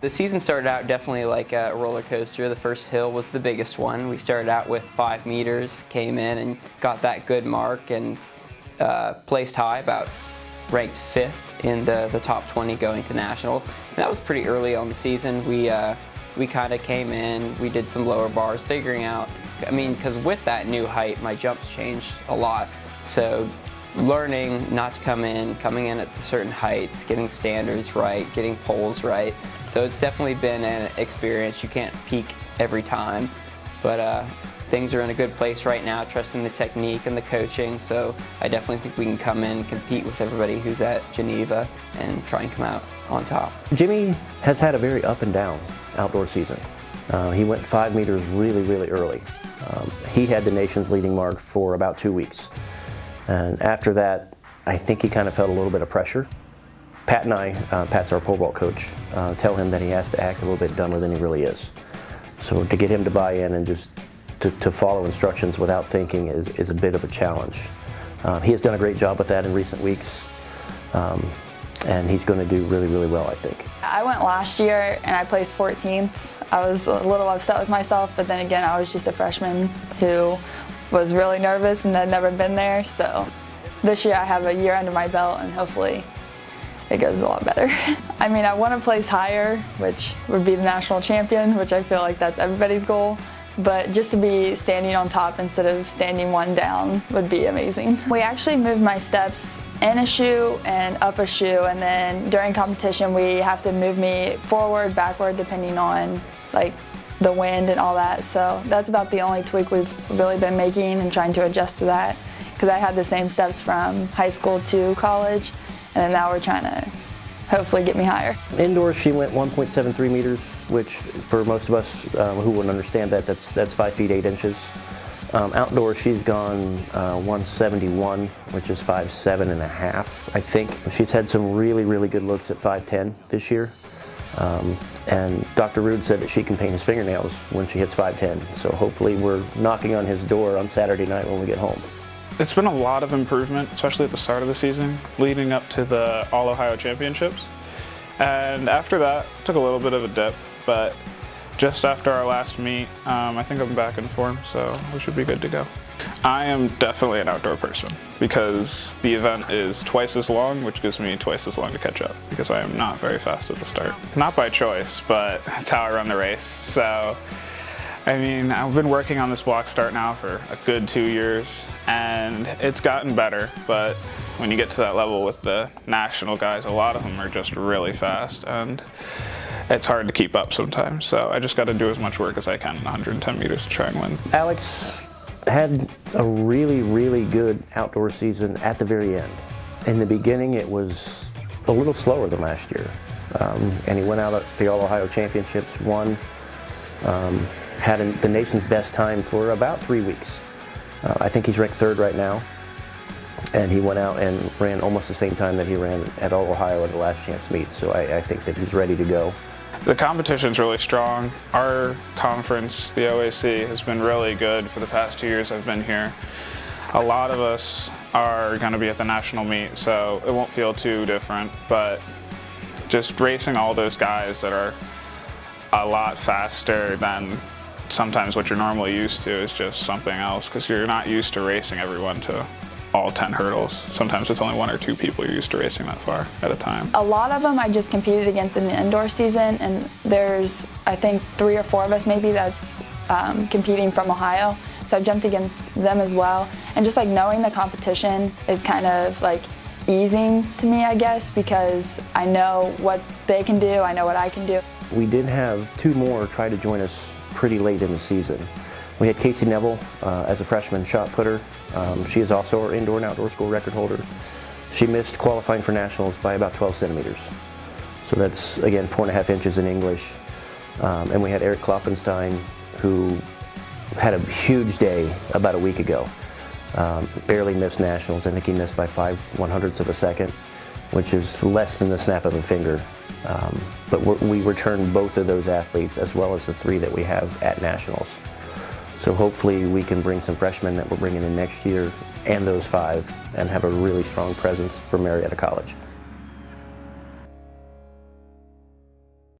The season started out definitely like a roller coaster. The first hill was the biggest one. We started out with 5 meters, came in and got that good mark and placed high, about ranked 5th in the top 20 going to national. And that was pretty early on the season. We kind of came in, we did some lower bars, figuring out, because with that new height, my jumps changed a lot. So learning not to coming in at certain heights, getting standards right, getting poles right. So it's definitely been an experience. You can't peak every time, but things are in a good place right now, trusting the technique and the coaching. So I definitely think we can come in and compete with everybody who's at Geneva and try and come out on top. Jimmy has had a very up and down outdoor season. He went 5 meters really, really early. He had the nation's leading mark for about 2 weeks. And after that, I think he kind of felt a little bit of pressure. Pat and I, Pat's our pole vault coach, tell him that he has to act a little bit dumber than he really is. So to get him to buy in and just to follow instructions without thinking is a bit of a challenge. He has done a great job with that in recent weeks, and he's going to do really, really well, I think. I went last year and I placed 14th. I was a little upset with myself, but then again, I was just a freshman who was really nervous and had never been there. So this year I have a year under my belt and hopefully it goes a lot better. I want to place higher, which would be the national champion, which I feel like that's everybody's goal. But just to be standing on top instead of standing one down would be amazing. We actually moved my steps in a shoe and up a shoe, and then during competition we have to move me forward, backward, depending on the wind and all that. So that's about the only tweak we've really been making and trying to adjust to that, because I had the same steps from high school to college, and then now we're trying to hopefully get me higher. Indoors she went 1.73 meters, which for most of us who wouldn't understand that's 5 feet 8 inches. Outdoors she's gone 171, which is 5'7" and a half, I think. She's had some really, really good looks at 5'10" this year. And Dr. Rude said that she can paint his fingernails when she hits 5'10", so hopefully we're knocking on his door on Saturday night when we get home. It's been a lot of improvement, especially at the start of the season, leading up to the All-Ohio Championships. And after that, took a little bit of a dip, but just after our last meet, I think I'm back in form, so we should be good to go. I am definitely an outdoor person because the event is twice as long, which gives me twice as long to catch up because I am not very fast at the start. Not by choice, but it's how I run the race. So, I've been working on this block start now for a good 2 years and it's gotten better, but when you get to that level with the national guys, a lot of them are just really fast and it's hard to keep up sometimes. So I just got to do as much work as I can in 110 meters to try and win. Alex had a really, really good outdoor season at the very end. In the beginning, it was a little slower than last year. And he went out at the All-Ohio Championships, won, had the nation's best time for about 3 weeks. I think he's ranked 3rd right now. And he went out and ran almost the same time that he ran at All-Ohio at the last chance meet. So I think that he's ready to go. The competition's really strong. Our conference, the OAC, has been really good for the past 2 years I've been here. A lot of us are going to be at the national meet, so it won't feel too different, but just racing all those guys that are a lot faster than sometimes what you're normally used to is just something else, because you're not used to racing everyone to all 10 hurdles. Sometimes it's only 1 or 2 people you're used to racing that far at a time. A lot of them I just competed against in the indoor season, and there's I think 3 or 4 of us maybe that's competing from Ohio. So I've jumped against them as well. And just knowing the competition is kind of easing to me, I guess, because I know what they can do, I know what I can do. We did have 2 more try to join us pretty late in the season. We had Casey Neville as a freshman shot putter. She is also our indoor and outdoor school record holder. She missed qualifying for nationals by about 12 centimeters. So that's, again, 4.5 inches in English. And we had Eric Kloppenstein, who had a huge day about a week ago. Barely missed nationals. I think he missed by 5/100ths of a second, which is less than the snap of a finger. But we returned both of those athletes as well as the 3 that we have at nationals. So hopefully we can bring some freshmen that we're bringing in next year and those 5 and have a really strong presence for Marietta College.